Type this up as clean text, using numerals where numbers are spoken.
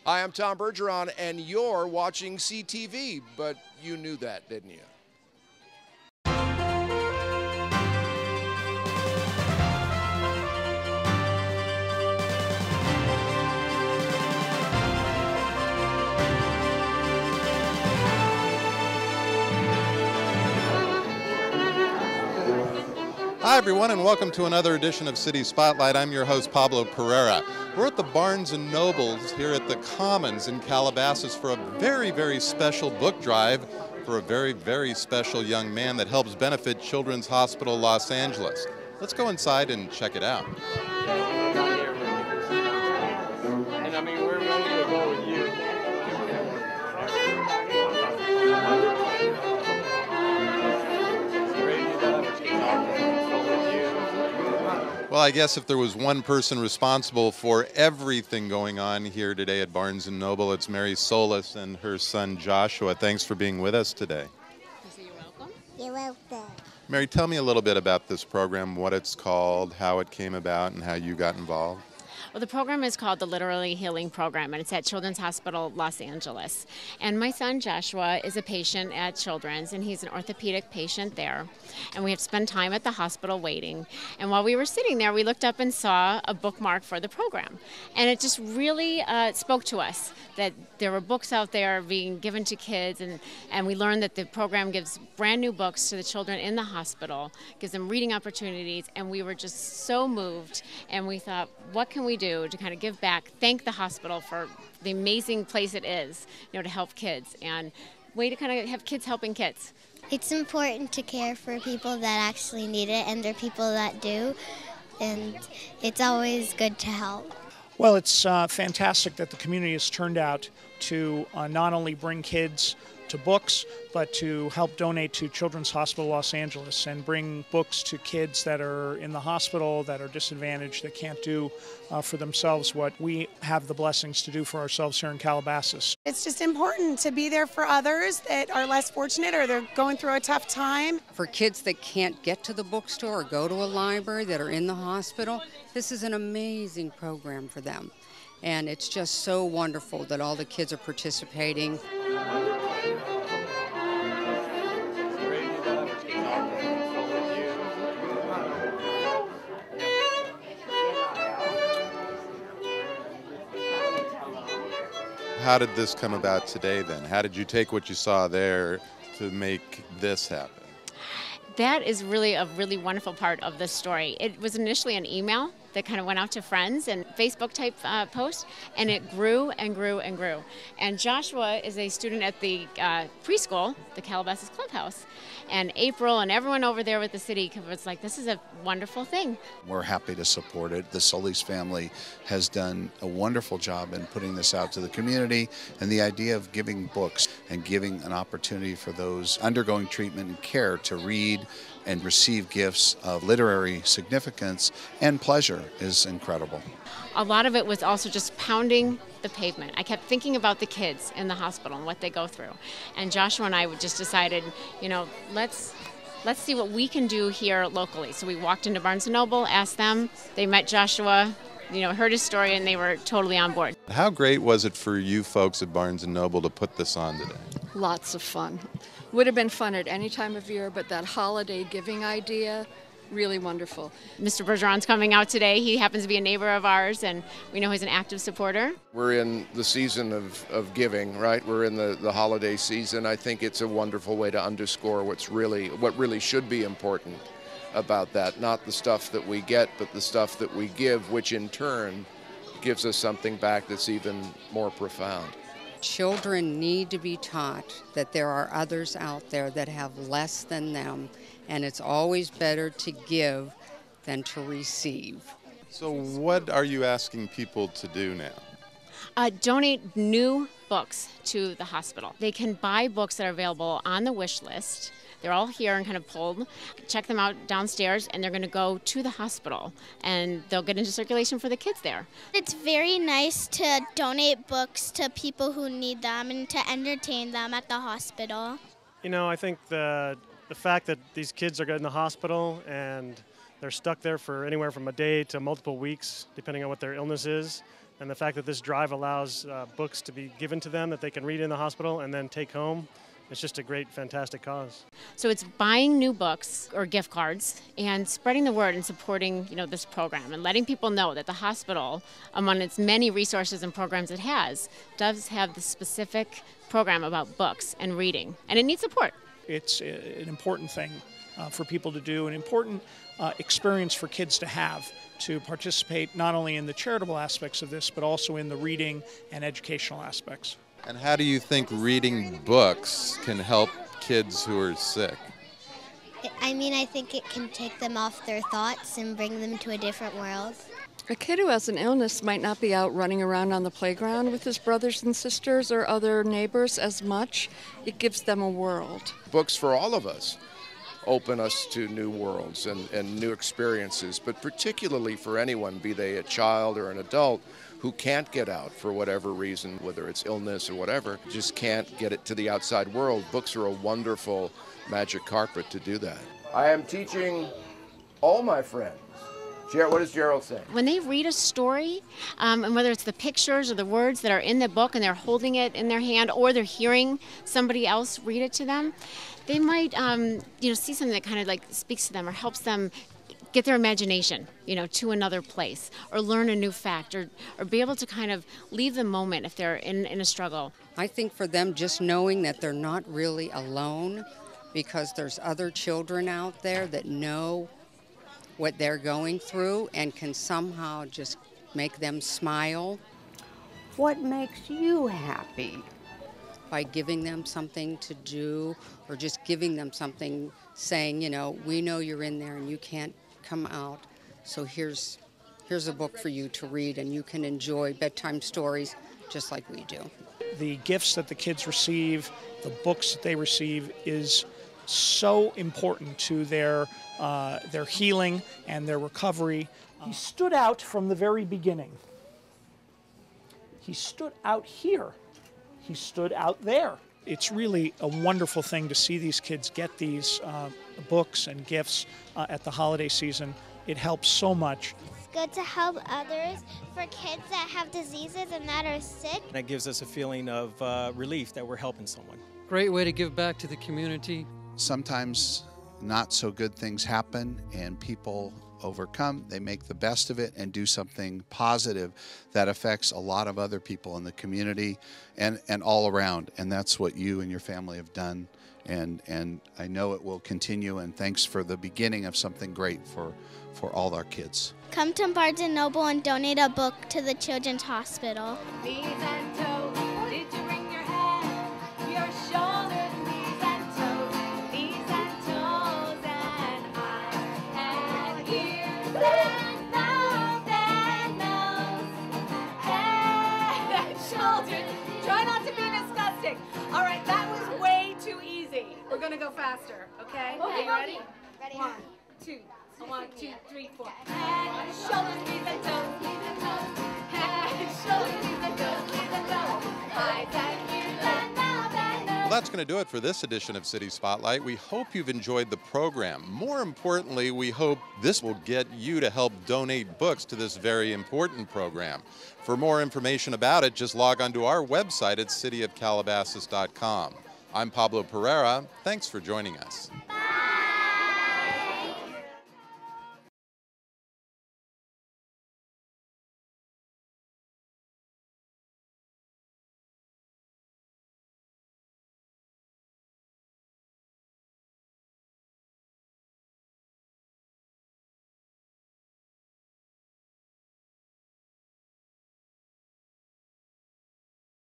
Hi, I'm Tom Bergeron, and you're watching CTV, but you knew that, didn't you? Hi, everyone, and welcome to another edition of City Spotlight. I'm your host, Pablo Pereira. We're at the Barnes & Nobles here at the Commons in Calabasas for a very, very special book drive for a very, very special young man that helps benefit Children's Hospital Los Angeles. Let's go inside and check it out. And I mean, we're ready to go with you. Well, I guess if there was one person responsible for everything going on here today at Barnes & Noble, it's Mary Solis and her son Joshua. Thanks for being with us today. You're welcome. You're welcome. Mary, tell me a little bit about this program, what it's called, how it came about, and how you got involved. Well, the program is called the Literally Healing Program, and it's at Children's Hospital Los Angeles. And my son Joshua is a patient at Children's, and he's an orthopedic patient there. And we have spent time at the hospital waiting. And while we were sitting there, we looked up and saw a bookmark for the program. And it just really spoke to us that there were books out there being given to kids, and we learned that the program gives brand new books to the children in the hospital, gives them reading opportunities, and we were just so moved. And we thought, what can we do to kind of give back, thank the hospital for the amazing place it is, to help kids, and way to kind of have kids helping kids. It's important to care for people that actually need it, and there are people that do, and it's always good to help. Well, it's fantastic that the community has turned out to not only bring kids to books, but to help donate to Children's Hospital Los Angeles and bring books to kids that are in the hospital, that are disadvantaged, that can't do for themselves what we have the blessings to do for ourselves here in Calabasas. It's just important to be there for others that are less fortunate or they're going through a tough time. For kids that can't get to the bookstore or go to a library, that are in the hospital, this is an amazing program for them. And it's just so wonderful that all the kids are participating. How did this come about today then? How did you take what you saw there to make this happen? That is really a really wonderful part of this story. It was initially an email that kind of went out to friends and Facebook type post, and it grew and grew and grew. And Joshua is a student at the preschool, the Calabasas Clubhouse, and April and everyone over there with the city was like, this is a wonderful thing. We're happy to support it. The Solis family has done a wonderful job in putting this out to the community, and the idea of giving books and giving an opportunity for those undergoing treatment and care to read and receive gifts of literary significance and pleasure is incredible. A lot of it was also just pounding the pavement. I kept thinking about the kids in the hospital and what they go through. And Joshua and I just decided, let's see what we can do here locally. So we walked into Barnes & Noble, asked them, they met Joshua, heard his story, and they were totally on board. How great was it for you folks at Barnes & Noble to put this on today? Lots of fun. Would have been fun at any time of year, but that holiday giving idea, really wonderful. Mr. Bergeron's coming out today. He happens to be a neighbor of ours, and we know he's an active supporter. We're in the season of giving, right? We're in the holiday season. I think it's a wonderful way to underscore what really should be important about that. Not the stuff that we get, but the stuff that we give, which in turn gives us something back that's even more profound. Children need to be taught that there are others out there that have less than them, and it's always better to give than to receive. So what are you asking people to do now? Donate new books to the hospital. They can buy books that are available on the wish list. They're all here and kind of pulled. Check them out downstairs, and they're going to go to the hospital, and they'll get into circulation for the kids there. It's very nice to donate books to people who need them and to entertain them at the hospital. I think the fact that these kids are in the hospital and They're stuck there for anywhere from a day to multiple weeks, depending on what their illness is. And the fact that this drive allows books to be given to them that they can read in the hospital and then take home, it's just a great, fantastic cause. So it's buying new books or gift cards and spreading the word and supporting, this program and letting people know that the hospital, among its many resources and programs it has, does have the specific program about books and reading, and it needs support. It's an important thing for people to do, an important experience for kids to have, to participate not only in the charitable aspects of this, but also in the reading and educational aspects. And how do you think reading books can help kids who are sick? I think it can take them off their thoughts and bring them to a different world. A kid who has an illness might not be out running around on the playground with his brothers and sisters or other neighbors as much. It gives them a world. Books for all of us open us to new worlds and new experiences, but particularly for anyone, be they a child or an adult, who can't get out for whatever reason, whether it's illness or whatever, just can't get it to the outside world. Books are a wonderful magic carpet to do that. I am teaching all my friends. What does Gerald say? When they read a story, and whether it's the pictures or the words that are in the book and they're holding it in their hand or they're hearing somebody else read it to them, they might see something that kind of like speaks to them or helps them get their imagination, to another place, or learn a new fact, or be able to kind of leave the moment if they're in a struggle. I think for them, just knowing that they're not really alone, because there's other children out there that know what they're going through and can somehow just make them smile. What makes you happy? By giving them something to do, or just giving them something, saying, we know you're in there and you can't come out, so here's a book for you to read, and you can enjoy bedtime stories just like we do. The gifts that the kids receive, the books that they receive, is so important to their healing and their recovery. He stood out from the very beginning. He stood out here. He stood out there. It's really a wonderful thing to see these kids get these books and gifts at the holiday season. It helps so much. It's good to help others, for kids that have diseases and that are sick. That gives us a feeling of relief that we're helping someone. Great way to give back to the community. Sometimes not so good things happen and people overcome. They make the best of it and do something positive that affects a lot of other people in the community and all around. And that's what you and your family have done. And I know it will continue. And thanks for the beginning of something great for all our kids. Come to Barnes & Noble and donate a book to the Children's Hospital. Knees and toes, did you bring your head, your shoulders, knees and toes, and eyes and ears and mouth and nose, head and shoulders. Try not to be disgusting. All right, that was way too easy. We're going to go faster, okay? Are you ready? Ready. 1, 2, 1, 2, 3, 4. Head, shoulders, knees and toes, head, shoulders, knees and toes, eyes and ears and mouth and nose. Well, that's going to do it for this edition of City Spotlight. We hope you've enjoyed the program. More importantly, we hope this will get you to help donate books to this very important program. For more information about it, just log on to our website at cityofcalabasas.com. I'm Pablo Pereira. Thanks for joining us.